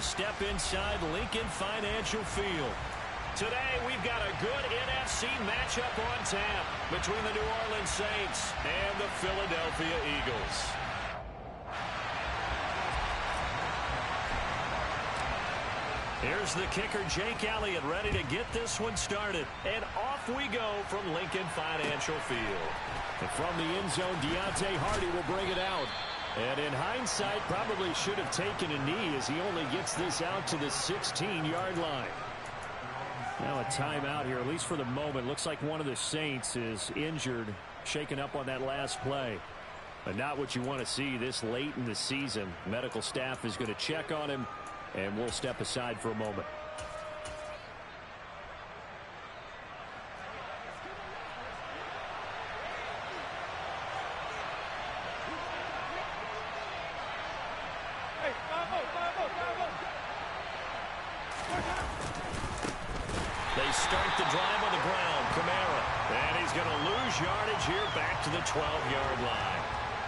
step inside Lincoln Financial Field. Today, we've got a good NFC matchup on tap between the New Orleans Saints and the Philadelphia Eagles. Here's the kicker, Jake Elliott, ready to get this one started. And off we go from Lincoln Financial Field. And from the end zone, Deontay Hardy will bring it out. And in hindsight, probably should have taken a knee as he only gets this out to the 16-yard line. Now a timeout here, at least for the moment. Looks like one of the Saints is injured, shaken up on that last play. But not what you want to see this late in the season. Medical staff is going to check on him, and we'll step aside for a moment. They start the drive on the ground. Kamara. And he's going to lose yardage here back to the 12-yard line.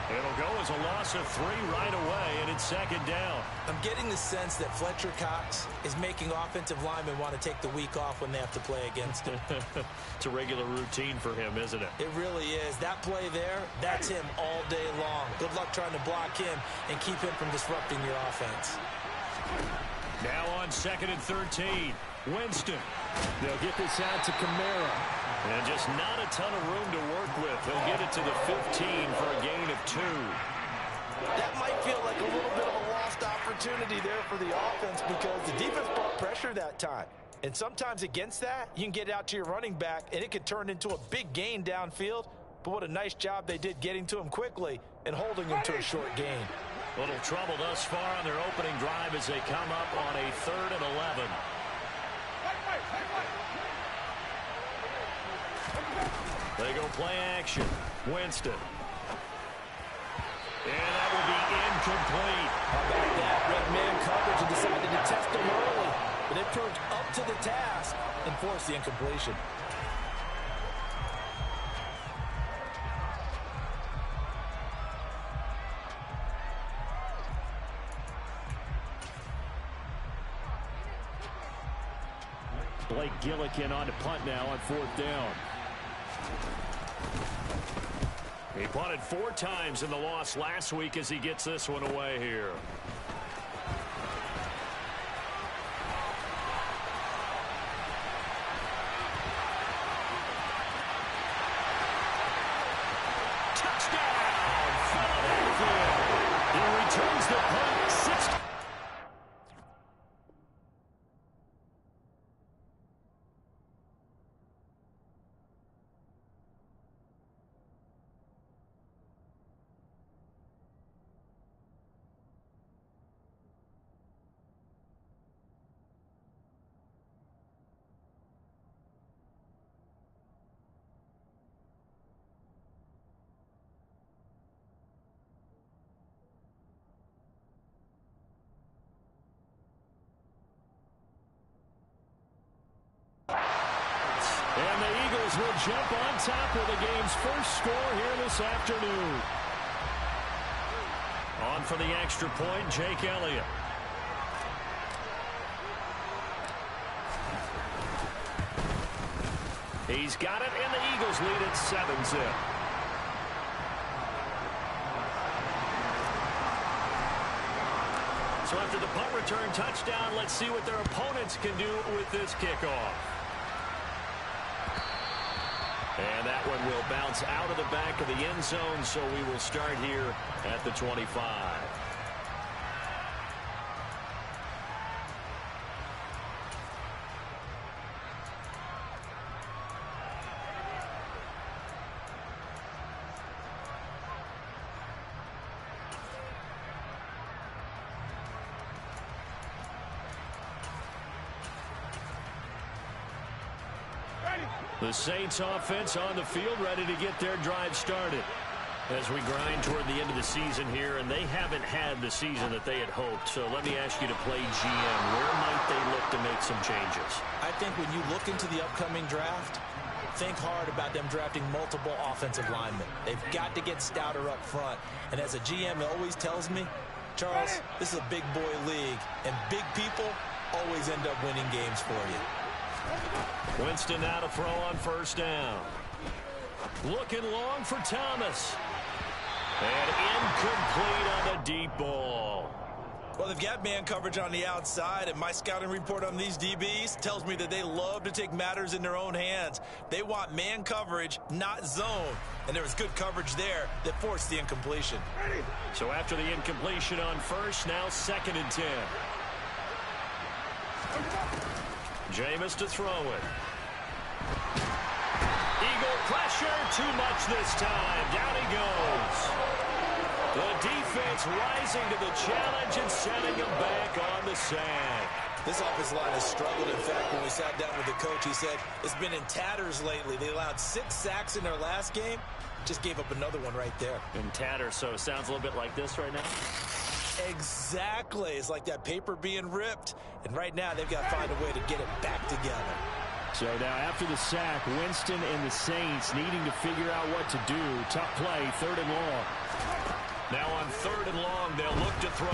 It'll go as a loss of 3 right away, and it's second down. I'm getting the sense that Fletcher Cox is making offensive linemen want to take the week off when they have to play against him. It's a regular routine for him, isn't it? It really is. That play there, that's him all day long. Good luck trying to block him and keep him from disrupting your offense. Now on 2nd and 13. Winston. They'll get this out to Kamara. And just not a ton of room to work with. He'll get it to the 15 for a gain of 2. That might feel like a little bit of a lost opportunity there for the offense because the defense brought pressure that time. And sometimes against that, you can get out to your running back, and it could turn into a big gain downfield. But what a nice job they did getting to him quickly and holding him to a short gain. Little trouble thus far on their opening drive as they come up on a 3rd and 11. They go play action. Winston. And that will be incomplete. How about that? Red man coverage and decided to test him early. But it proved up to the task and forced the incompletion. Blake Gillikin on to punt now on 4th down. He punted 4 times in the loss last week as he gets this one away here. Touchdown, Philadelphia. He returns the punt. 60. And the Eagles will jump on top of the game's first score here this afternoon. On for the extra point, Jake Elliott. He's got it, and the Eagles lead at 7-zip. So after the punt return touchdown, let's see what their opponents can do with this kickoff. And that one will bounce out of the back of the end zone, so we will start here at the 25. The Saints offense on the field, ready to get their drive started. As we grind toward the end of the season here, and they haven't had the season that they had hoped. So let me ask you to play GM. Where might they look to make some changes? I think when you look into the upcoming draft, think hard about them drafting multiple offensive linemen. They've got to get stouter up front. And as a GM, it always tells me Charles, this is a big boy league, and big people always end up winning games for you. Winston now to throw on first down. Looking long for Thomas. And incomplete on the deep ball. Well, they've got man coverage on the outside, and my scouting report on these DBs tells me that they love to take matters in their own hands. They want man coverage, not zone. And there was good coverage there that forced the incompletion. So after the incompletion on first, now 2nd and 10. Jameis to throw it. Eagle pressure, too much this time. Down he goes. The defense rising to the challenge and sending him back on the sack. This offensive line has struggled. In fact, when we sat down with the coach, he said it's been in tatters lately. They allowed 6 sacks in their last game. Just gave up another one right there. In tatters, so it sounds a little bit like this right now? Exactly. It's like that paper being ripped. And right now, they've got to find a way to get it back together. So now after the sack, Winston and the Saints needing to figure out what to do. Tough play, 3rd and long. Now on 3rd and long, they'll look to throw.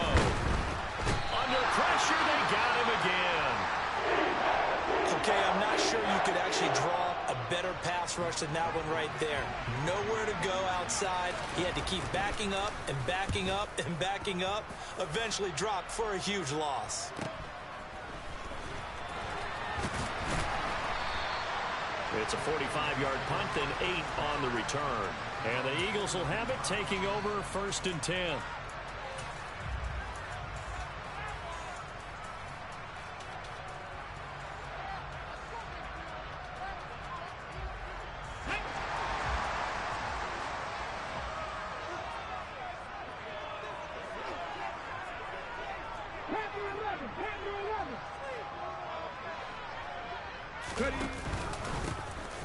Under pressure, they got him again. Okay, I'm not sure you could actually draw a better pass rush than that one right there. Nowhere to go outside. He had to keep backing up and backing up and backing up. Eventually dropped for a huge loss. It's a 45-yard punt, then 8 on the return. And the Eagles will have it, taking over 1st and 10.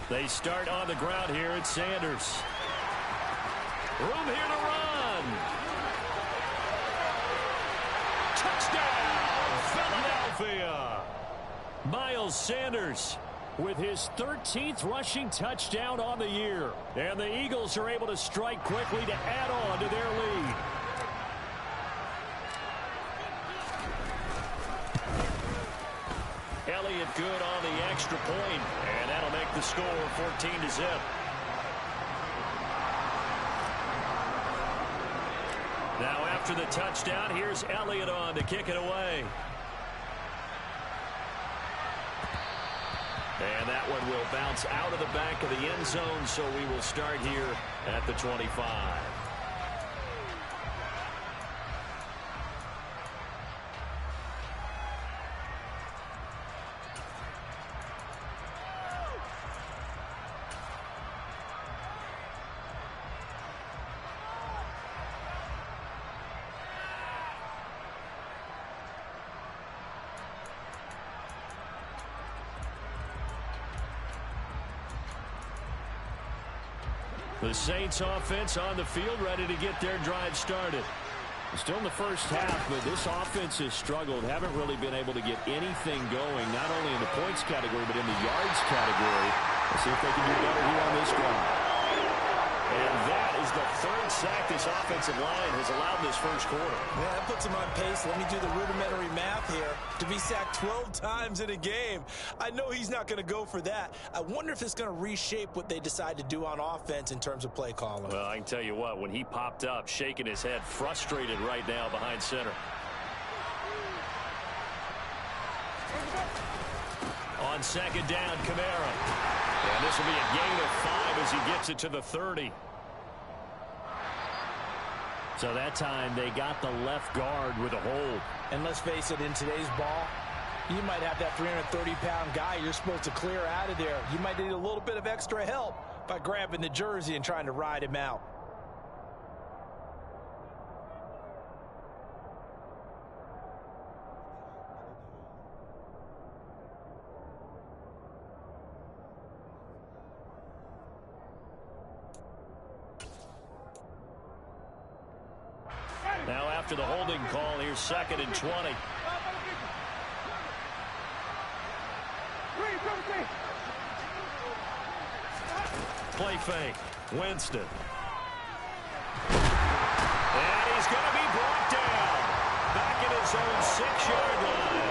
They start on the ground here at Sanders. Room here to run. Touchdown, Philadelphia. Miles Sanders with his 13th rushing touchdown on the year. And the Eagles are able to strike quickly to add on to their lead. Elliott good on the extra point, and that'll make the score 14-0. Now after the touchdown, here's Elliott on to kick it away. And that one will bounce out of the back of the end zone, so we will start here at the 25. The Saints offense on the field, ready to get their drive started. Still in the first half, but this offense has struggled. Haven't really been able to get anything going, not only in the points category, but in the yards category. Let's see if they can do better here on this drive. And that is the 3rd sack this offensive line has allowed this first quarter. Yeah, that puts him on pace. Let me do the rudimentary math here. To be sacked 12 times in a game. I know he's not going to go for that. I wonder if it's going to reshape what they decide to do on offense in terms of play calling. Well, I can tell you what, when he popped up, shaking his head, frustrated right now behind center. On 2nd down, Kamara. And this will be a gain of 5 as he gets it to the 30. So that time they got the left guard with a hold. And let's face it, in today's ball, you might have that 330-pound guy you're supposed to clear out of there. You might need a little bit of extra help by grabbing the jersey and trying to ride him out. Now after the holding call, here's 2nd and 20. Play fake. Winston. And he's going to be brought down. his own 6-yard line.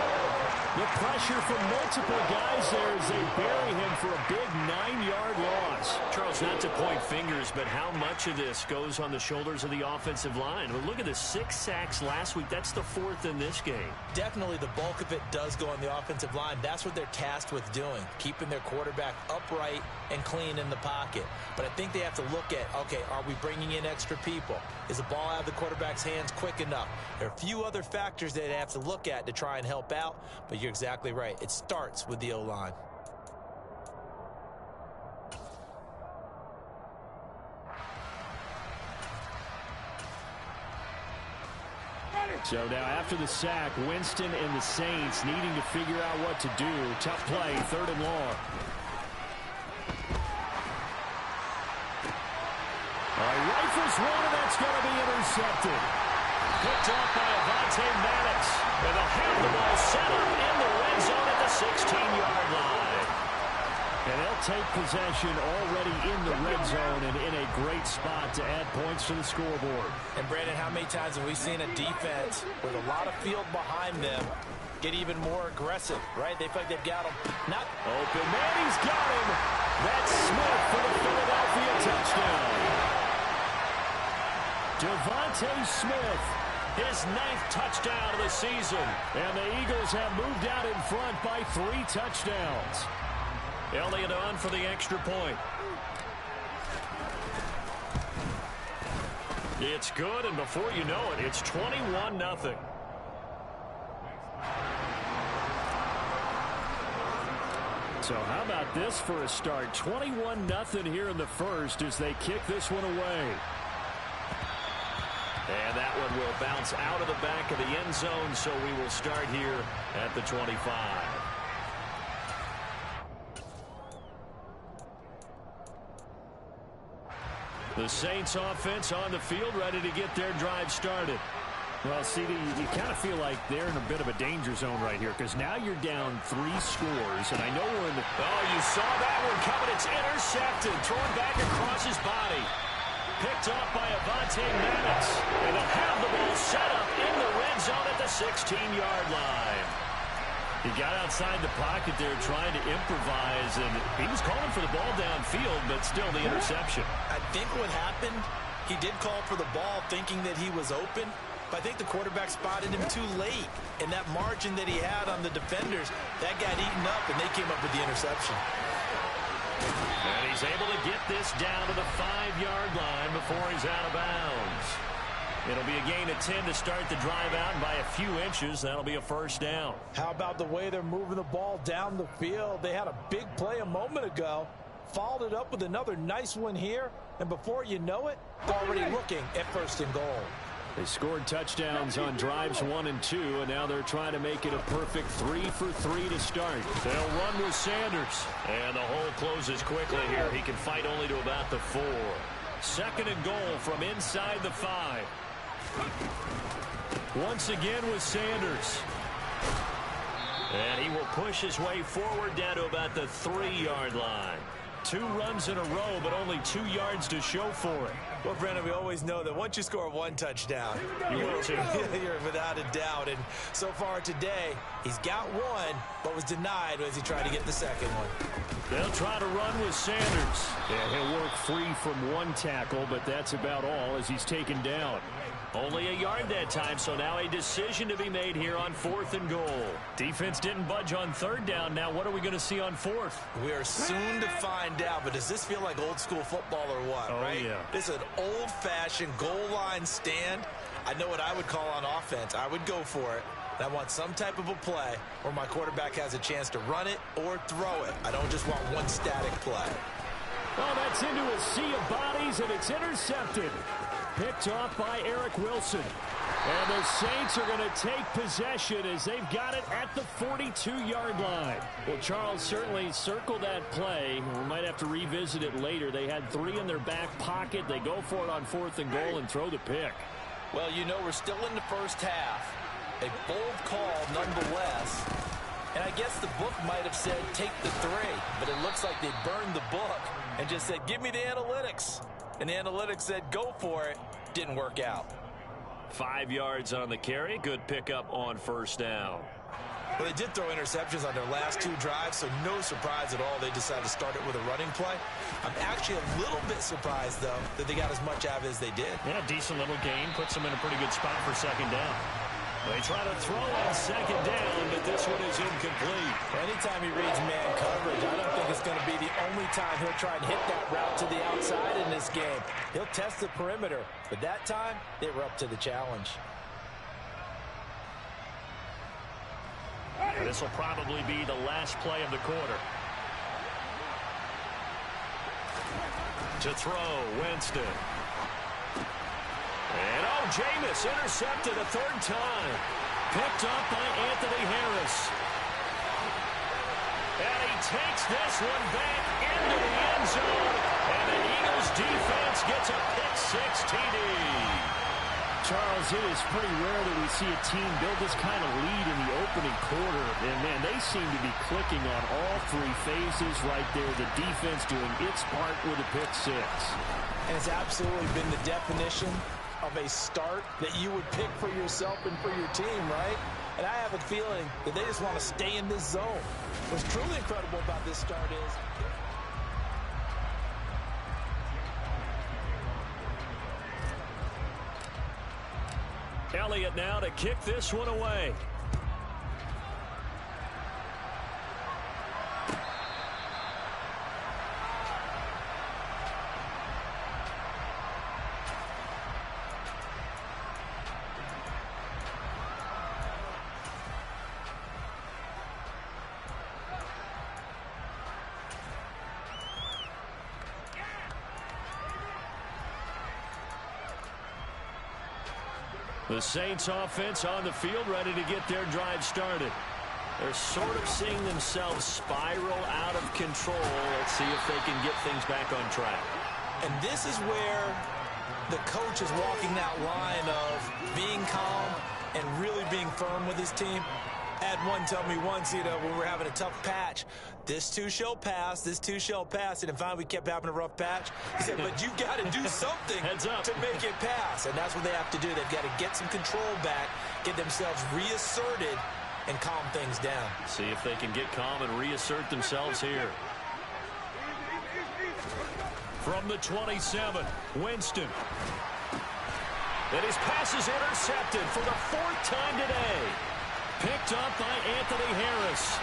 The pressure from multiple guys there as they bury him for a big 9-yard loss. Charles, not to point fingers, but how much of this goes on the shoulders of the offensive line? Well, look at the 6 sacks last week. That's the 4th in this game. Definitely the bulk of it does go on the offensive line. That's what they're tasked with doing, keeping their quarterback upright and clean in the pocket. But I think they have to look at, okay, are we bringing in extra people? Is the ball out of the quarterback's hands quick enough? There are a few other factors they have to look at to try and help out, but you're exactly right. It starts with the O-line. So now after the sack, Winston and the Saints needing to figure out what to do. Tough play, 3rd and long. Rifles one, and that's going to be intercepted. Picked off by Avonte Maddox. And they'll have the ball set up in the red zone at the 16-yard line. And they'll take possession already in the red zone and in a great spot to add points to the scoreboard. And Brandon, how many times have we seen a defense with a lot of field behind them get even more aggressive, right? They feel like they've got him. Not open. Man, he's got him. That's Smith for the Philadelphia touchdown. Devontae Smith, his 9th touchdown of the season. And the Eagles have moved out in front by 3 touchdowns. Elliott on for the extra point. It's good, and before you know it, it's 21-0. So how about this for a start? 21-0 here in the first as they kick this one away. And that one will bounce out of the back of the end zone, so we will start here at the 25. The Saints offense on the field, ready to get their drive started. Well, CD, you kind of feel like they're in a bit of a danger zone right here because now you're down 3 scores, and I know we're in the... Oh, you saw that one coming. It's intercepted, thrown back across his body. Picked off by Avonte Maddox. And they'll have the ball set up in the red zone at the 16-yard line. He got outside the pocket there trying to improvise, and he was calling for the ball downfield, but still the interception. I think what happened, he did call for the ball thinking that he was open, but I think the quarterback spotted him too late. And that margin that he had on the defenders, that got eaten up, and they came up with the interception. And he's able to get this down to the 5-yard line before he's out of bounds. It'll be a gain of 10 to start the drive out, and by a few inches, that'll be a first down. How about the way they're moving the ball down the field? They had a big play a moment ago, followed it up with another nice one here, and before you know it, they're already looking at 1st and goal. They scored touchdowns on drives 1 and 2, and now they're trying to make it a perfect 3 for 3 to start. They'll run with Sanders. And the hole closes quickly here. He can fight only to about the 4. 2nd and goal from inside the 5. Once again with Sanders. And he will push his way forward down to about the 3-yard line. 2 runs in a row, but only 2 yards to show for it. Well, Brandon, we always know that once you score 1 touchdown, you're without a doubt. And so far today, he's got 1, but was denied as he tried to get the 2nd one. They'll try to run with Sanders. Yeah, he'll work free from 1 tackle, but that's about all as he's taken down. Only a yard that time, so now a decision to be made here on 4th and goal. Defense didn't budge on 3rd down. Now what are we going to see on 4th? We are soon to find out, but does this feel like old school football or what, right? Yeah. This is an old-fashioned goal line stand. I know what I would call on offense. I would go for it. And I want some type of a play where my quarterback has a chance to run it or throw it. I don't just want one static play. Oh, that's into a sea of bodies, and it's intercepted. Picked off by Eric Wilson. And the Saints are going to take possession as they've got it at the 42-yard line. Well, Charles certainly circled that play. We might have to revisit it later. They had 3 in their back pocket. They go for it on 4th and goal and throw the pick. Well, you know, we're still in the first half. A bold call nonetheless. And I guess the book might have said take the 3, but it looks like they burned the book and just said, give me the analytics. And the analytics said, go for it. Didn't work out. 5 yards on the carry. Good pickup on first down. Well, they did throw interceptions on their last 2 drives, so no surprise at all they decided to start it with a running play. I'm actually a little bit surprised, though, that they got as much out of it as they did. Yeah, decent little gain. Puts them in a pretty good spot for second down. They try to throw on second down, but this one is incomplete. Anytime he reads man coverage, I don't think it's going to be the only time he'll try and hit that route to the outside in this game. He'll test the perimeter, but that time, they were up to the challenge. This will probably be the last play of the quarter. To throw, Winston. And Jameis intercepted a 3rd time. Picked up by Anthony Harris. And he takes this one back into the end zone. And the Eagles defense gets a pick-6 TD. Charles, it is pretty rare that we see a team build this kind of lead in the opening quarter. And, man, they seem to be clicking on all 3 phases right there. The defense doing its part with a pick-6. And it's absolutely been the definition of a start that you would pick for yourself and for your team, right? And I have a feeling that they just want to stay in this zone. What's truly incredible about this start is... Elliott now to kick this one away. The Saints offense on the field, ready to get their drive started. They're sort of seeing themselves spiral out of control. Let's see if they can get things back on track. And this is where the coach is walking that line of being calm and really being firm with his team. I had one tell me once, when we were having a tough patch, this too shall pass, this too shall pass. And finally we kept having a rough patch. He said, but you got to do something to make it pass. And that's what they have to do. They've got to get some control back, get themselves reasserted, and calm things down. See if they can get calm and reassert themselves here. From the 27, Winston. And his pass is intercepted for the 4th time today. Picked up by Anthony Harris.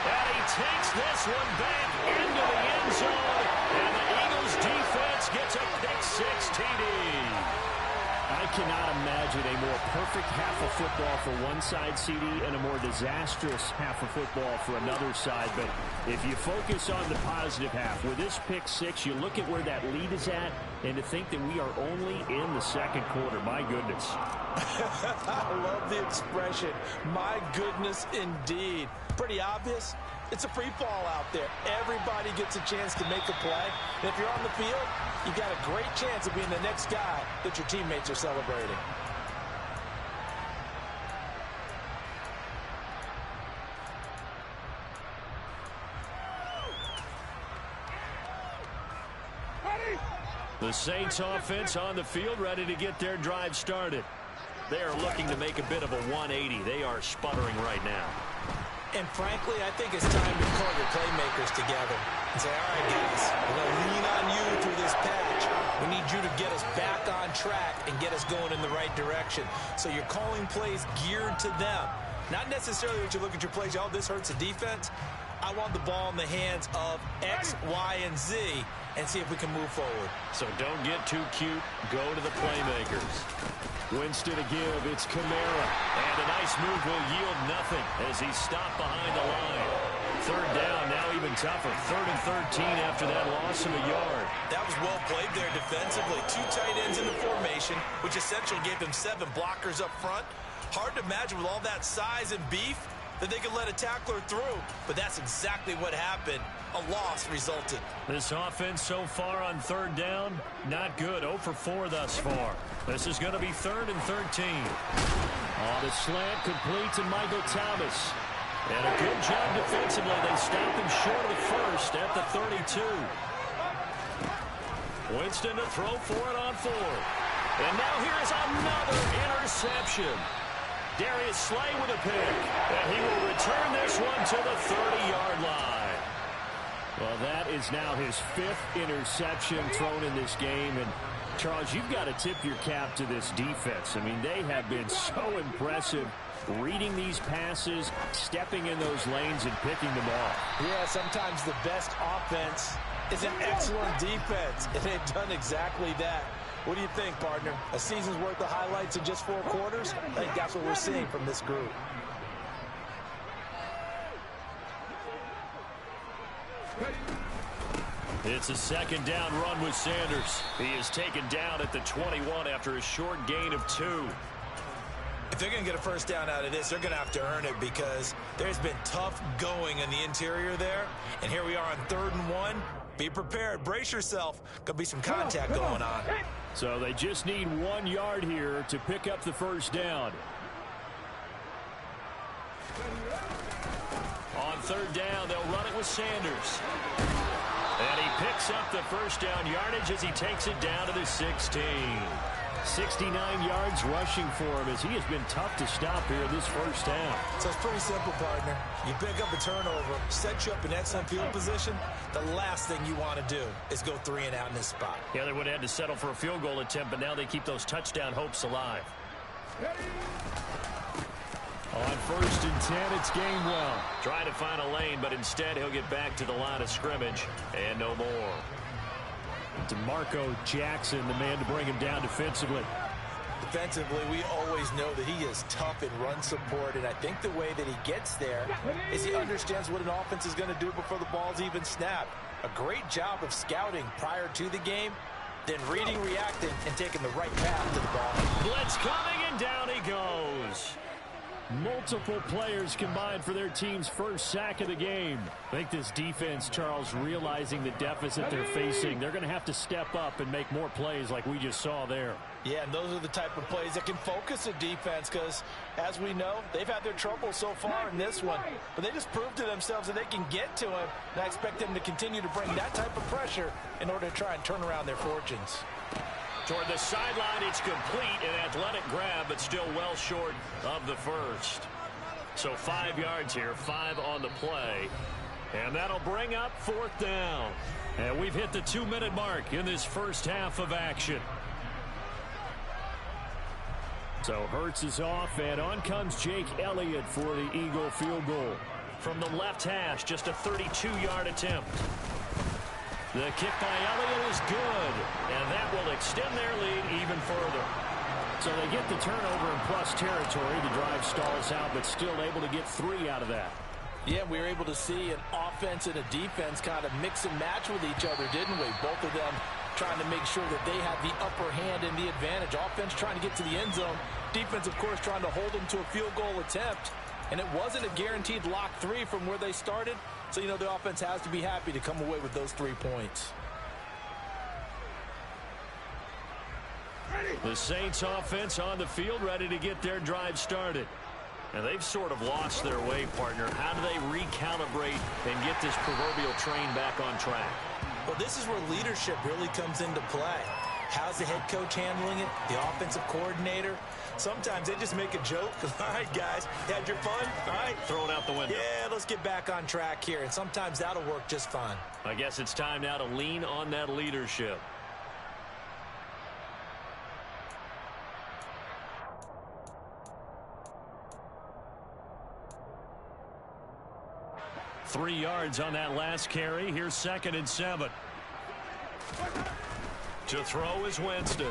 And he takes this one back into the end zone. And the Eagles defense gets a pick-6 TD. I cannot imagine a more perfect half of football for one side, CD, and a more disastrous half of football for another side. But if you focus on the positive half, with this pick-6, you look at where that lead is at, and to think that we are only in the 2nd quarter. My goodness. I love the expression. My goodness, indeed. Pretty obvious. It's a free fall out there. Everybody gets a chance to make a play. And if you're on the field, you've got a great chance of being the next guy that your teammates are celebrating. The Saints offense on the field, ready to get their drive started. They are looking to make a bit of a 180. They are sputtering right now. And frankly, I think it's time to call your playmakers together and say, all right, guys, we're going to lean on you through this patch. We need you to get us back on track and get us going in the right direction. So you're calling plays geared to them. Not necessarily that you look at your plays, oh, this hurts the defense. I want the ball in the hands of X, Y, and Z and see if we can move forward. So don't get too cute. Go to the playmakers. Winston to give. It's Kamara. And a nice move will yield nothing as he's stopped behind the line. 3rd down, now even tougher. 3rd and 13 after that loss of a yard. That was well played there defensively. 2 tight ends in the formation, which essentially gave them 7 blockers up front. Hard to imagine with all that size and beef that they could let a tackler through, but that's exactly what happened. A loss resulted. This offense so far on 3rd down, not good. 0 for 4 thus far. This is going to be 3rd and 13. Oh, the slant complete to Michael Thomas. And a good job defensively. They stopped him short of the 1st at the 32. Winston to throw for it on 4. And now here is another interception. Darius Slay with a pick. And he will return this one to the 30-yard line. Well, that is now his 5th interception thrown in this game. And, Charles, you've got to tip your cap to this defense. I mean, they have been so impressive reading these passes, stepping in those lanes, and picking them off. Yeah, sometimes the best offense is an excellent defense, and they've done exactly that. What do you think, partner? A season's worth of highlights in just 4 quarters? I think that's what we're seeing from this group. It's a 2nd down run with Sanders. He is taken down at the 21 after a short gain of 2. If they're going to get a 1st down out of this, they're going to have to earn it because there's been tough going in the interior there. And here we are on 3rd and 1. Be prepared. Brace yourself. Could be some contact going on. So they just need 1 yard here to pick up the 1st down. On 3rd down, they'll run it with Sanders. And he picks up the 1st down yardage as he takes it down to the 16. 69 yards rushing for him as he has been tough to stop here in this 1st down. So it's pretty simple, partner. You pick up a turnover, set you up in excellent field position. The last thing you want to do is go 3 and out in this spot. Yeah, they would have had to settle for a field goal attempt, but now they keep those touchdown hopes alive. On 1st and 10, it's Gainwell. Trying to find a lane, but instead he'll get back to the line of scrimmage and no more. DeMarco Jackson, the man to bring him down defensively. Defensively, we always know that he is tough in run support, and I think the way that he gets there is he understands what an offense is going to do before the ball's even snapped. A great job of scouting prior to the game, then reading, reacting, and taking the right path to the ball. Blitz coming, and down he goes. Multiple players combined for their team's 1st sack of the game. I think this defense, Charles, realizing the deficit they're facing, they're going to have to step up and make more plays like we just saw there. Yeah, and those are the type of plays that can focus a defense because, as we know, they've had their trouble so far in this one. But they just proved to themselves that they can get to him, and I expect them to continue to bring that type of pressure in order to try and turn around their fortunes. Toward the sideline, it's complete, an athletic grab, but still well short of the 1st. So 5 yards here, 5 on the play. And that'll bring up 4th down. And we've hit the 2-minute mark in this 1st half of action. So Hurts is off, and on comes Jake Elliott for the Eagle field goal. From the left hash, just a 32-yard attempt. The kick by Elliott is good, and that will extend their lead even further. So they get the turnover in plus territory. The drive stalls out, but still able to get 3 out of that. Yeah, we were able to see an offense and a defense kind of mix and match with each other, didn't we? Both of them trying to make sure that they had the upper hand and the advantage. Offense trying to get to the end zone. Defense, of course, trying to hold them to a field goal attempt. And it wasn't a guaranteed lock 3 from where they started. So, you know, the offense has to be happy to come away with those 3 points. The Saints offense on the field ready to get their drive started. And they've sort of lost their way, partner. How do they recalibrate and get this proverbial train back on track? Well, this is where leadership really comes into play. How's the head coach handling it? The offensive coordinator? Sometimes they just make a joke. All right, guys, you had your fun? All right. Throw it out the window. Yeah, let's get back on track here. And sometimes that'll work just fine. I guess it's time now to lean on that leadership. Three yards on that last carry. Here's 2nd and 7. To throw is Winston.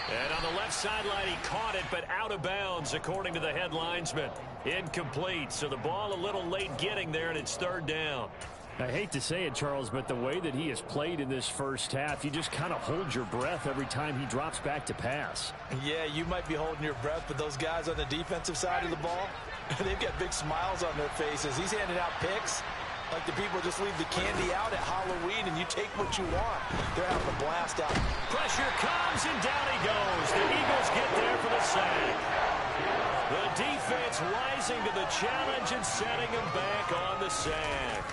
And on the left sideline, he caught it, but out of bounds, according to the head linesman. Incomplete, so the ball a little late getting there, and it's 3rd down. I hate to say it, Charles, but the way that he has played in this 1st half, you just kind of hold your breath every time he drops back to pass. Yeah, you might be holding your breath, but those guys on the defensive side of the ball, they've got big smiles on their faces. He's handing out picks like the people just leave the candy out at Halloween and you take what you want. They're having a blast out. Pressure comes, and down he goes. The Eagles get there for the sack. The defense rising to the challenge and setting him back on the sack.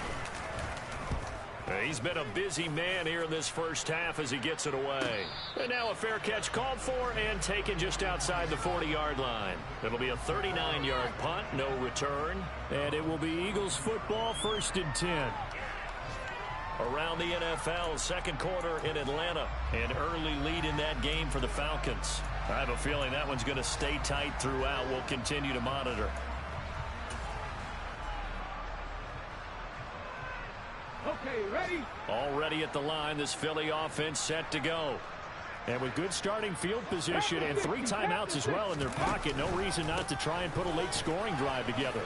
He's been a busy man here in this first half as he gets it away. And now a fair catch called for and taken just outside the 40-yard line. It'll be a 39-yard punt, no return. And it will be Eagles football, 1st and 10. Around the NFL, second quarter in Atlanta. An early lead in that game for the Falcons. I have a feeling that one's going to stay tight throughout. We'll continue to monitor. Okay, ready? Already at the line, this Philly offense set to go. And with good starting field position and 3 timeouts as well in their pocket, no reason not to try and put a late scoring drive together.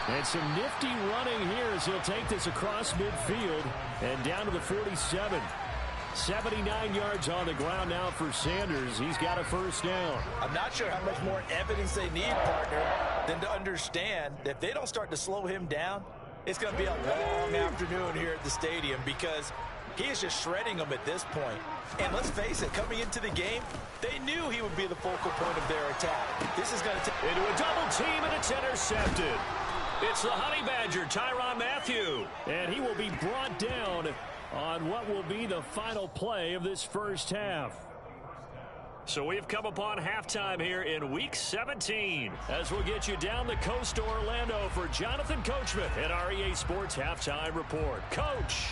And some nifty running here as he'll take this across midfield and down to the 47. 79 yards on the ground now for Sanders. He's got a first down. I'm not sure how much more evidence they need, partner, than to understand that if they don't start to slow him down, it's going to be a long afternoon here at the stadium because he is just shredding them at this point. And let's face it, coming into the game, they knew he would be the focal point of their attack. This is going to take into a double team, and it's intercepted. It's the Honey Badger, Tyrann Mathieu. And he will be brought down on what will be the final play of this first half. So we've come upon halftime here in Week 17 as we'll get you down the coast to Orlando for Jonathan Coachman at our EA Sports Halftime Report. Coach.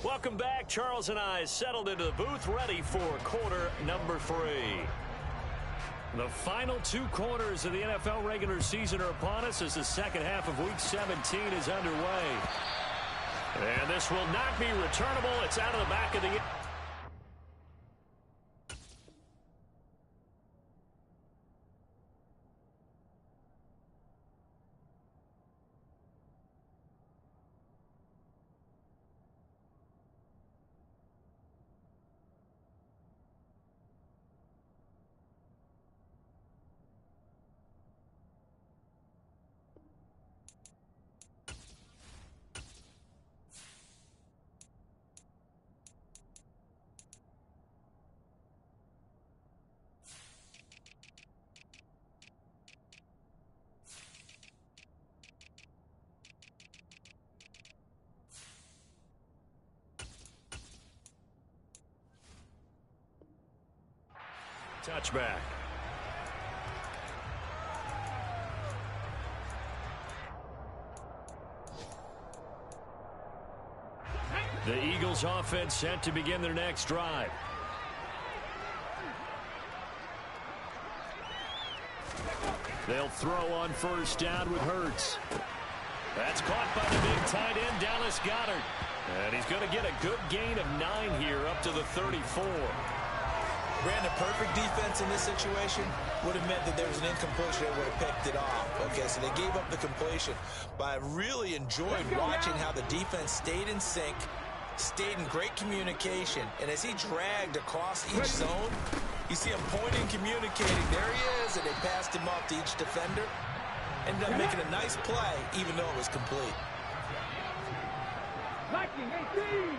Welcome back. Charles and I settled into the booth ready for quarter number 3. The final 2 quarters of the NFL regular season are upon us as the second half of Week 17 is underway. And this will not be returnable. It's out of the back of the... Touchback. The Eagles offense set to begin their next drive. They'll throw on first down with Hurts. That's caught by the big tight end, Dallas Goedert. And he's going to get a good gain of 9 here up to the 34. Brandon, perfect defense in this situation would have meant that there was an incompletion that would have picked it off. Okay, so they gave up the completion. But I really enjoyed watching how the defense stayed in sync, stayed in great communication. And as he dragged across each zone, you see him pointing, communicating. There he is, and they passed him off to each defender. Ended up making a nice play, even though it was complete. Liking 18.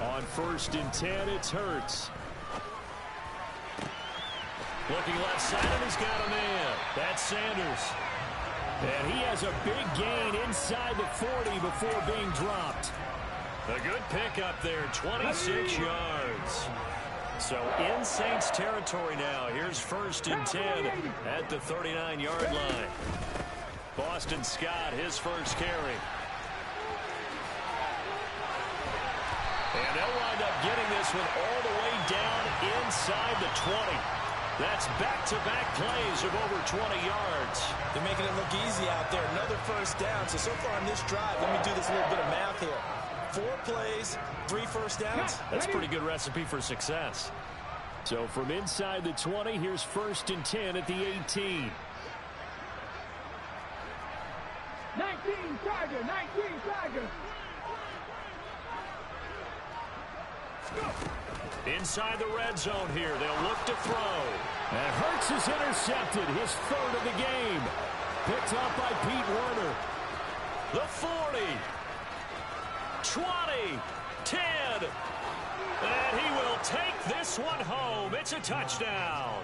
On first and 10, it's Hurts. Looking left side, and he's got a man. That's Sanders. And he has a big gain inside the 40 before being dropped. A good pickup there, 26 yards. So in Saints territory now. Here's first and 10 at the 39-yard line. Boston Scott, his first carry. And they'll wind up getting this one all the way down inside the 20. That's back-to-back plays of over 20 yards. They're making it look easy out there. Another first down. So far on this drive, let me do this little bit of math here. 4 plays, 3 first downs. That's a pretty good recipe for success. So from inside the 20, here's first and 10 at the 18. 19 Charger, 19 Charger. Inside the red zone here, they'll look to throw. And Hurts is intercepted, his third of the game. Picked up by Pete Werner. The 40, 20, 10. And he will take this one home. It's a touchdown.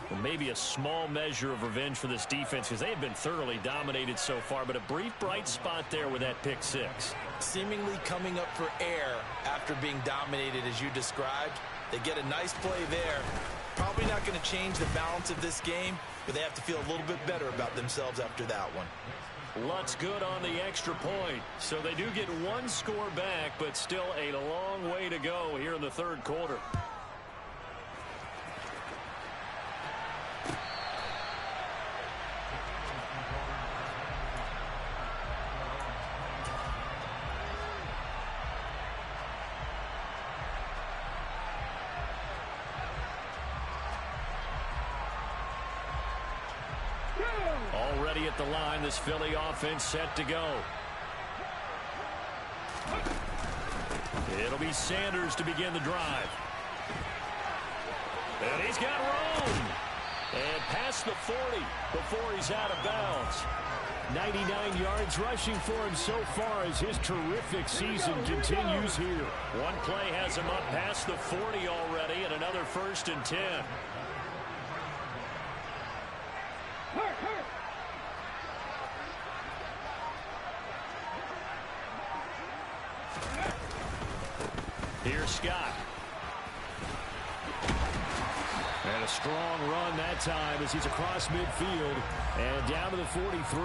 Well, maybe a small measure of revenge for this defense because they have been thoroughly dominated so far, but a brief bright spot there with that pick six. Seemingly coming up for air after being dominated as you described. They get a nice play there. Probably not going to change the balance of this game, but they have to feel a little bit better about themselves after that one. Lutt's good on the extra point. So they do get one score back, but still a long way to go here in the third quarter. Already at the line, this Philly offense set to go. It'll be Sanders to begin the drive. And he's got room. And past the 40 before he's out of bounds. 99 yards rushing for him so far as his terrific season continues here. One play has him up past the 40 already, and another 1st and 10. Here's Scott. And a strong run that time as he's across midfield and down to the 43.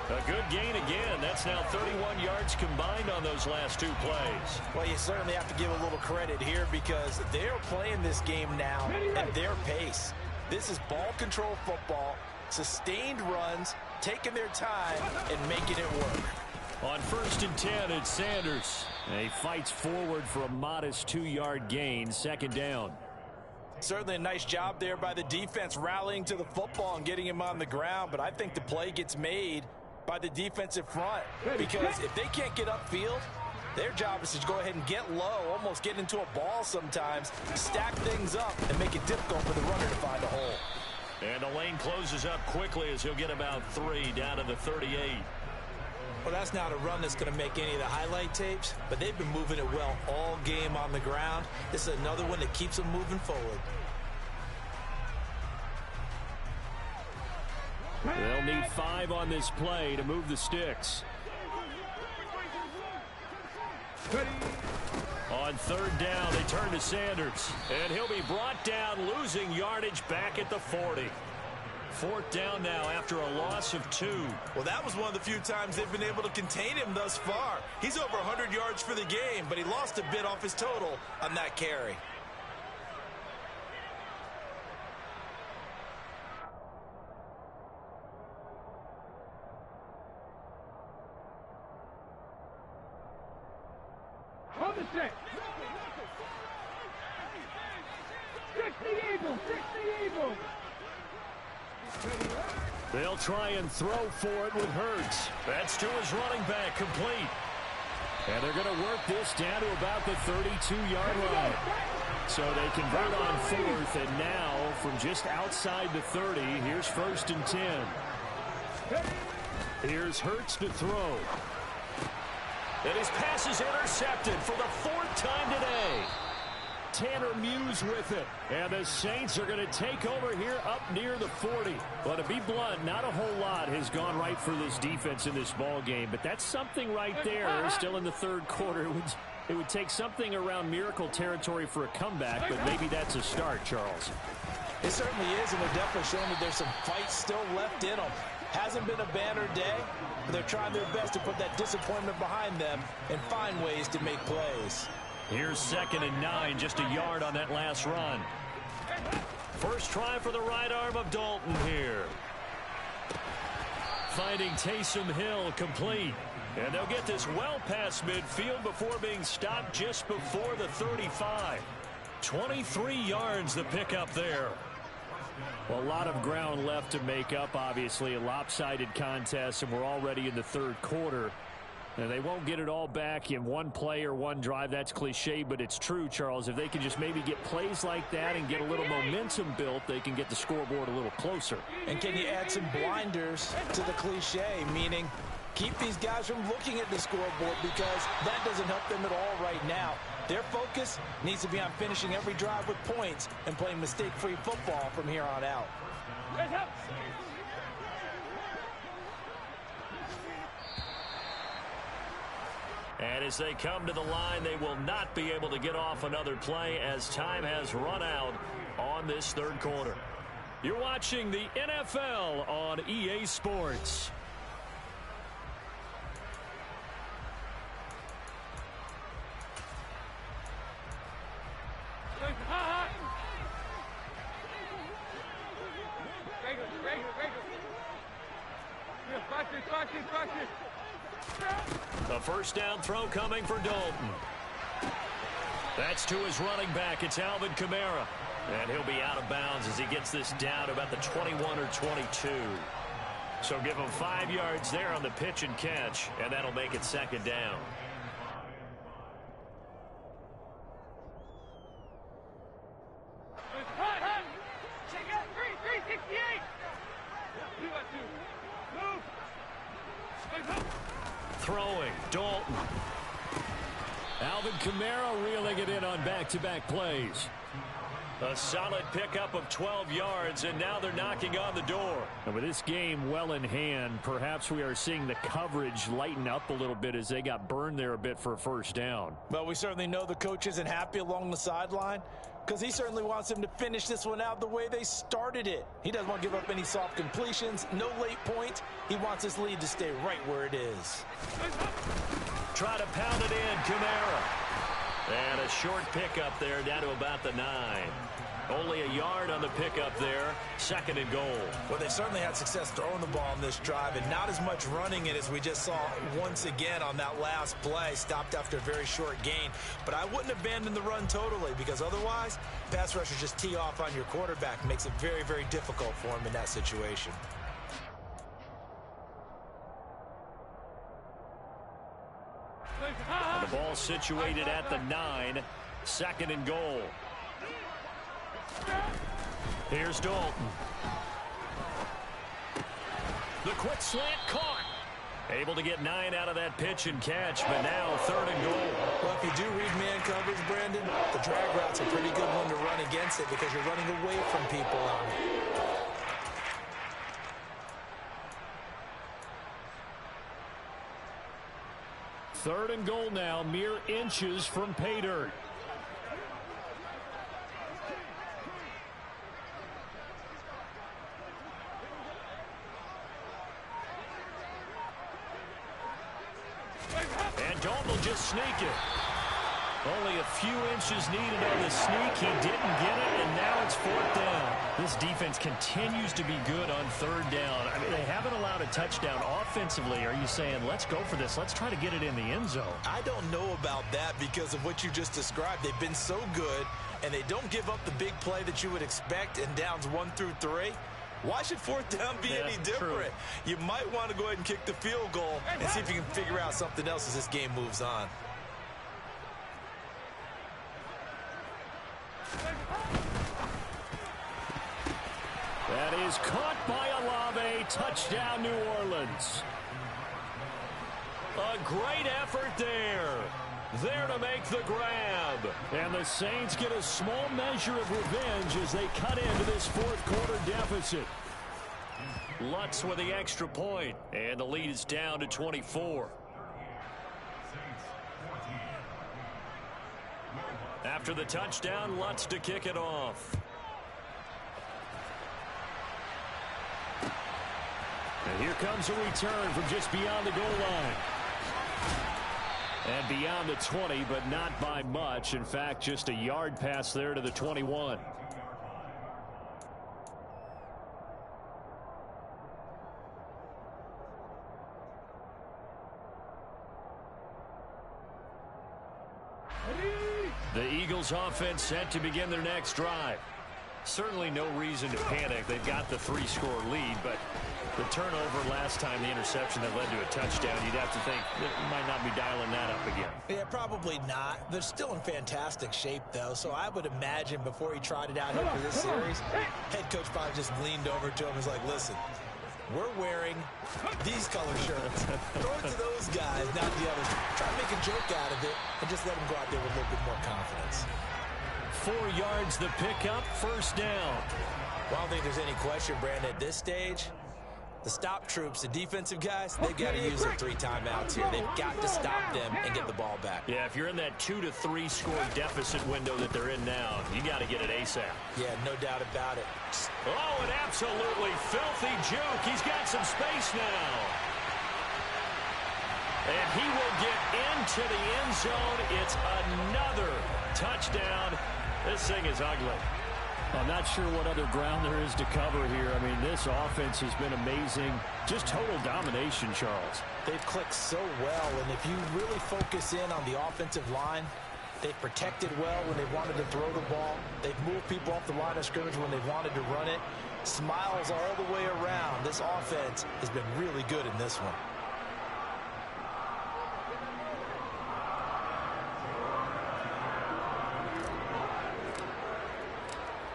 A good gain again. That's now 31 yards combined on those last two plays. Well, you certainly have to give a little credit here because they're playing this game now at their pace. This is ball control football, sustained runs, taking their time and making it work. On 1st and 10, it's Sanders. And he fights forward for a modest 2-yard gain, 2nd down. Certainly a nice job there by the defense rallying to the football and getting him on the ground, but I think the play gets made by the defensive front because if they can't get upfield, their job is to go ahead and get low, almost get into a ball sometimes, stack things up, and make it difficult for the runner to find a hole. And the lane closes up quickly as he'll get about 3 down to the 38. Well, that's not a run that's going to make any of the highlight tapes, but they've been moving it well all game on the ground. This is another one that keeps them moving forward. They'll need 5 on this play to move the sticks. On 3rd down, they turn to Sanders, and he'll be brought down, losing yardage back at the 40. 4th down now after a loss of 2. Well, that was one of the few times they've been able to contain him thus far. He's over 100 yards for the game, but he lost a bit off his total on that carry. On the set. 60 Eagles, 60 Eagles. They'll try and throw for it with Hurts. That's to his running back, complete. And they're going to work this down to about the 32-yard line. So they convert on 4th, and now from just outside the 30, here's 1st and 10. Here's Hurts to throw. And his pass is intercepted for the 4th time today. Tanner Muse with it. And the Saints are going to take over here up near the 40. But to be blunt, not a whole lot has gone right for this defense in this ball game. But that's something right there. Still in the 3rd quarter. It would take something around miracle territory for a comeback, but maybe that's a start, Charles. It certainly is, and they're definitely showing that there's some fight still left in them. Hasn't been a banner day, but they're trying their best to put that disappointment behind them and find ways to make plays. Here's 2nd and 9, just a yard on that last run. First try for the right arm of Dalton here. Finding Taysom Hill complete. And they'll get this well past midfield before being stopped just before the 35. 23 yards the pickup there. Well, a lot of ground left to make up, obviously. A lopsided contest, and we're already in the 3rd quarter. And they won't get it all back in one play or one drive. That's cliche, but it's true, Charles. If they can just maybe get plays like that and get a little momentum built, they can get the scoreboard a little closer. And can you add some blinders to the cliche, meaning keep these guys from looking at the scoreboard, because that doesn't help them at all right now. Their focus needs to be on finishing every drive with points and playing mistake-free football from here on out. And as they come to the line, they will not be able to get off another play as time has run out on this third quarter. You're watching the NFL on EA Sports. A first down throw coming for Dalton. That's to his running back. It's Alvin Kamara. And he'll be out of bounds as he gets this down to about the 21 or 22. So give him 5 yards there on the pitch and catch, and that'll make it second down. Throwing, Dalton. Alvin Kamara reeling it in on back-to-back plays. A solid pickup of 12 yards, and now they're knocking on the door. And with this game well in hand, perhaps we are seeing the coverage lighten up a little bit as they got burned there a bit for a first down. Well, we certainly know the coach isn't happy along the sideline, because he certainly wants them to finish this one out the way they started it. He doesn't want to give up any soft completions, no late points. He wants his lead to stay right where it is. Try to pound it in, Kamara. And a short pickup there down to about the 9. Only a yard on the pickup there. Second and goal. Well, they've certainly had success throwing the ball on this drive, and not as much running it as we just saw once again on that last play. Stopped after a very short gain. But I wouldn't abandon the run totally, because otherwise, pass rushers just tee off on your quarterback. Makes it very, very difficult for him in that situation. And the ball situated at the 9. Second and goal. Here's Dalton. The quick slant caught. Able to get 9 out of that pitch and catch, but now third and goal. Well, if you do read man coverage, Brandon, the drag route's a pretty good one to run against it, because you're running away from people on it. Third and goal now, mere inches from pay dirt. And Dalton will just sneak it. Only a few inches needed on the sneak. He didn't get it, and now it's fourth down. This defense continues to be good on third down. I mean, they haven't allowed a touchdown offensively. Are you saying, let's go for this? Let's try to get it in the end zone. I don't know about that, because of what you just described. They've been so good, and they don't give up the big play that you would expect in downs 1 through 3. Why should fourth down be any different? True. You might want to go ahead and kick the field goal and see if you can figure out something else as this game moves on. That is caught by Olave. Touchdown, New Orleans. A great effort there. There to make the grab. And the Saints get a small measure of revenge as they cut into this fourth quarter deficit. Lutz with the extra point, and the lead is down to 24. After the touchdown, Lutz to kick it off. And here comes a return from just beyond the goal line. And beyond the 20, but not by much. In fact, just a yard pass there to the 21. The Eagles offense set to begin their next drive. Certainly no reason to panic. They've got the 3-score lead, but the turnover last time, the interception that led to a touchdown, you'd have to think that might not be dialing that up again. Yeah, probably not. They're still in fantastic shape, though, so I would imagine before he tried it out here for this series, head coach probably just leaned over to him and was like, listen, we're wearing these color shirts. Throw it to those guys, not the others. Try to make a joke out of it and just let them go out there with a little bit more confidence. 4 yards the pickup, first down. Well, I don't think there's any question, Brandon, at this stage, the stop troops, the defensive guys, they've got to use their 3 timeouts here. They've got to stop them and get the ball back. Yeah, if you're in that 2 to 3 score deficit window that they're in now, you got to get it ASAP. Yeah, no doubt about it. Oh, an absolutely filthy juke. He's got some space now. And he will get into the end zone. It's another touchdown. This thing is ugly. I'm not sure what other ground there is to cover here. I mean, this offense has been amazing. Just total domination, Charles. They've clicked so well, and if you really focus in on the offensive line, they've protected well when they wanted to throw the ball. They've moved people off the line of scrimmage when they wanted to run it. Smiles all the way around. This offense has been really good in this one.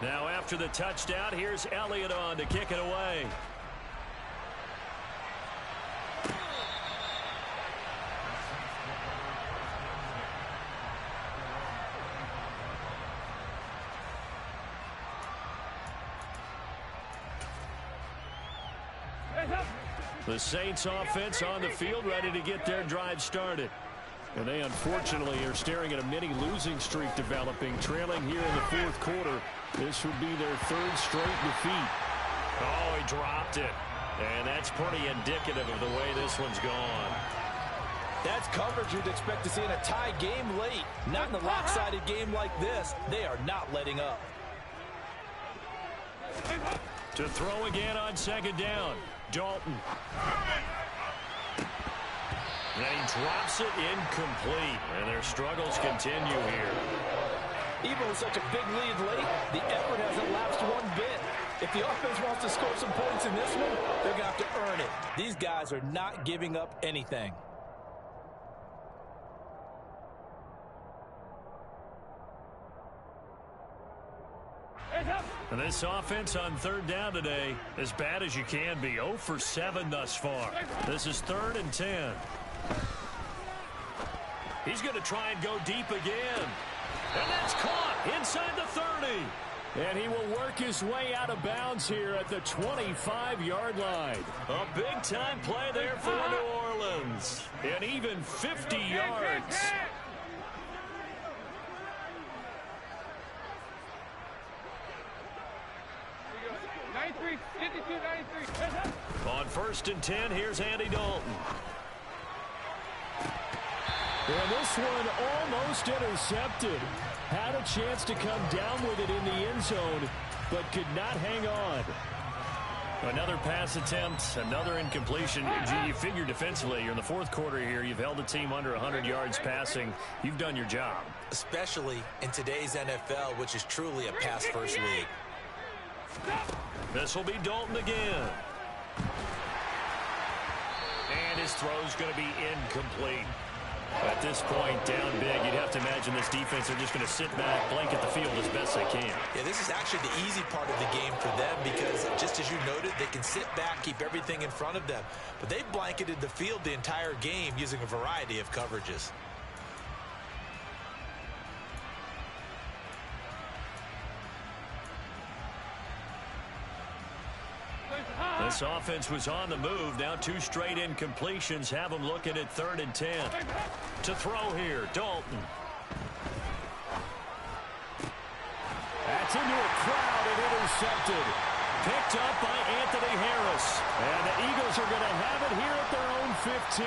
Now after the touchdown, here's Elliott on to kick it away. The Saints offense on the field, ready to get their drive started. And they unfortunately are staring at a mini losing streak developing, trailing here in the 4th quarter. This would be their 3rd straight defeat. Oh, he dropped it. And that's pretty indicative of the way this one's gone. That's coverage you'd expect to see in a tie game late. Not in a lopsided game like this. They are not letting up. To throw again on 2nd down. Dalton. And he drops it incomplete. And their struggles continue here. Even with such a big lead late, the effort hasn't lapsed one bit. If the offense wants to score some points in this one, they're going to have to earn it. These guys are not giving up anything. And this offense on 3rd down today, as bad as you can be. 0 for 7 thus far. This is 3rd and 10. He's going to try and go deep again. And that's caught inside the 30. And he will work his way out of bounds here at the 25-yard line. A big-time play there for New Orleans. And even 50 yards. 93, 52, 93. On 1st and 10, here's Andy Dalton. And this one almost intercepted. Had a chance to come down with it in the end zone, but could not hang on. Another pass attempt, another incompletion. You figure defensively, you're in the 4th quarter here. You've held the team under 100 yards passing. You've done your job. Especially in today's NFL, which is truly a pass-first league. This will be Dalton again. And his throw's going to be incomplete. At this point, down big, you'd have to imagine this defense are just going to sit back, blanket the field as best they can. Yeah, this is actually the easy part of the game for them because, just as you noted, they can sit back, keep everything in front of them. But they've blanketed the field the entire game using a variety of coverages. This offense was on the move. Now 2 straight incompletions have them looking at 3rd and 10. To throw here, Dalton. That's into a crowd and intercepted. Picked up by Anthony Harris. And the Eagles are going to have it here at their own 15.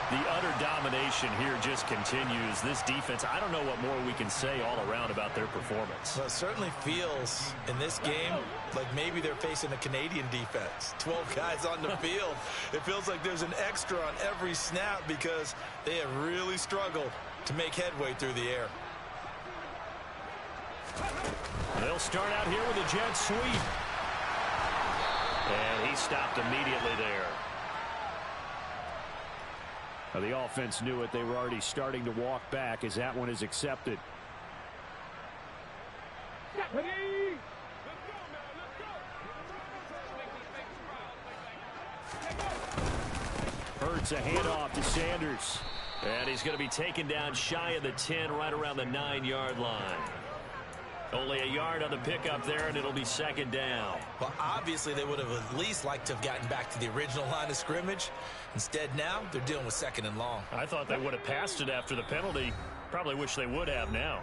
The utter domination here just continues. This defense, I don't know what more we can say all around about their performance. Well, it certainly feels in this game like maybe they're facing a Canadian defense. 12 guys on the field. It feels like there's an extra on every snap because they have really struggled to make headway through the air. They'll start out here with a jet sweep. And he stopped immediately there. Now, the offense knew it. They were already starting to walk back as that one is accepted. Hurts a handoff to Sanders. And he's going to be taken down shy of the 10, right around the 9-yard line. Only a yard on the pickup there, and it'll be second down. Well, obviously, they would have at least liked to have gotten back to the original line of scrimmage. Instead, now, they're dealing with second and long. I thought they would have passed it after the penalty. Probably wish they would have now.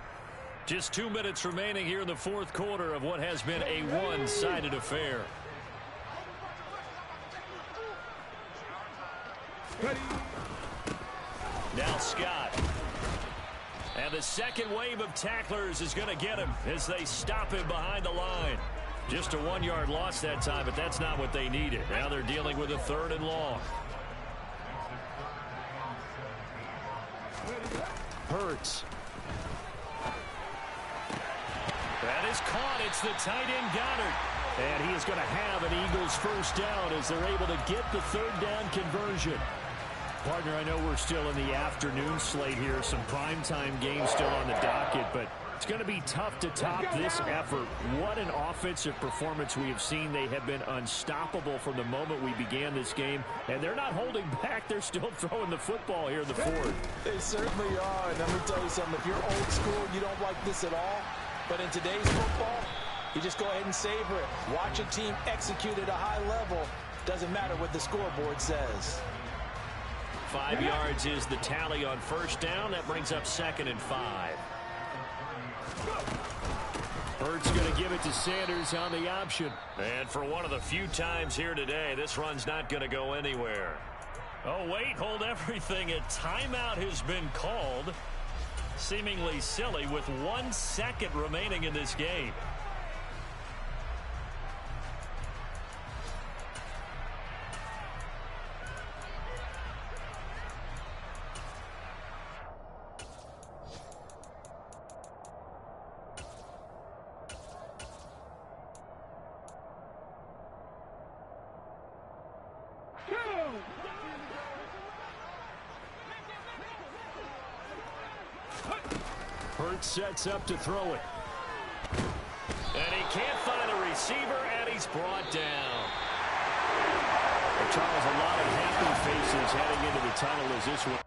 Just 2 minutes remaining here in the fourth quarter of what has been a one-sided affair. Now Scott. And the second wave of tacklers is going to get him as they stop him behind the line. Just a 1-yard loss that time, but that's not what they needed. Now they're dealing with a 3rd and long. Hurts. That is caught. It's the tight end Goddard. And he is going to have an Eagles first down as they're able to get the 3rd down conversion. Partner, I know we're still in the afternoon slate here. Some primetime games still on the docket, but it's going to be tough to top this effort. What an offensive performance we have seen. They have been unstoppable from the moment we began this game, and they're not holding back. They're still throwing the football here in the fourth. They certainly are, and let me tell you something. If you're old school, you don't like this at all, but in today's football, you just go ahead and savor it. Watch a team execute at a high level. Doesn't matter what the scoreboard says. 5 yards is the tally on first down. That brings up 2nd and 5. Hurts going to give it to Sanders on the option. And for one of the few times here today, this run's not going to go anywhere. Oh, wait, hold everything. A timeout has been called. Seemingly silly with 1 second remaining in this game. Hurts sets up to throw it. And he can't find a receiver, and he's brought down. Well, Charles, a lot of happy faces heading into the tunnel as this one.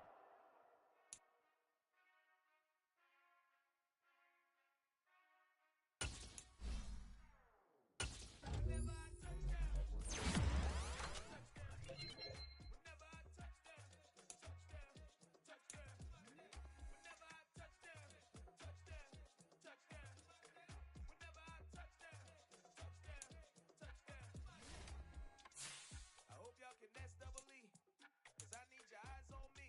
Can SWE, cause I need your eyes on me.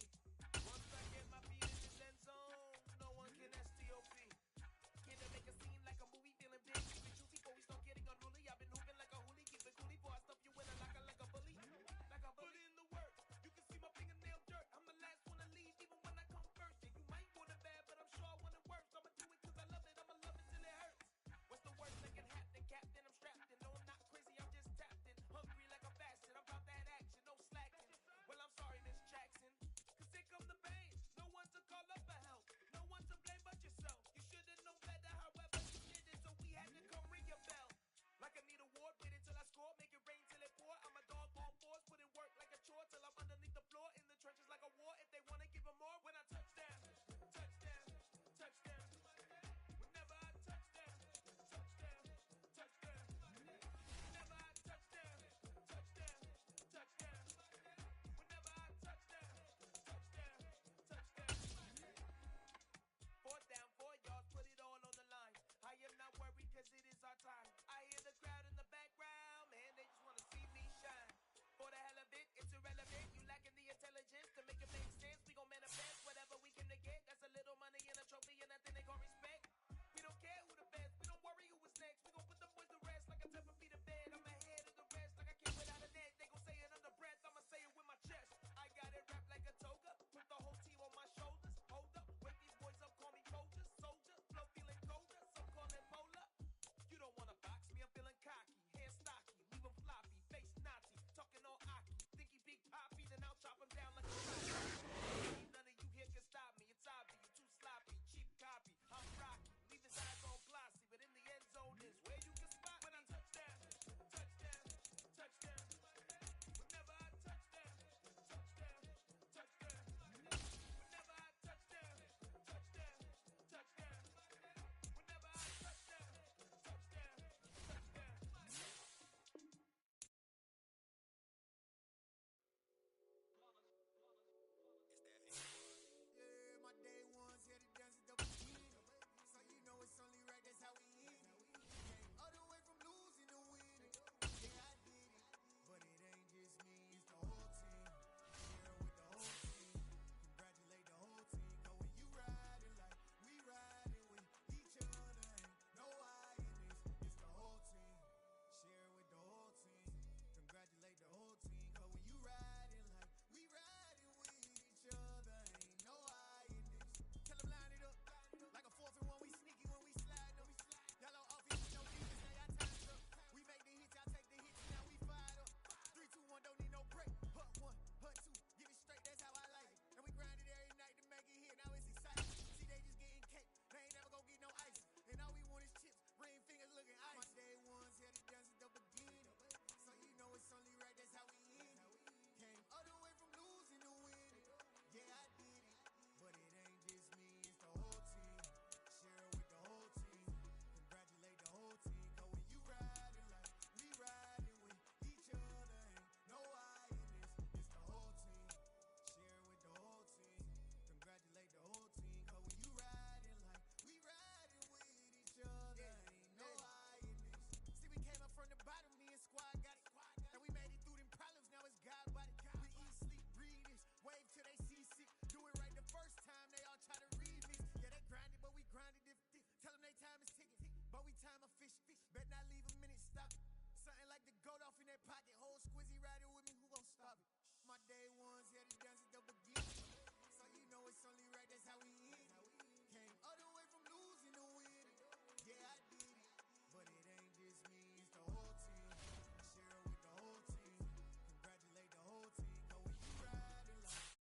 here to dance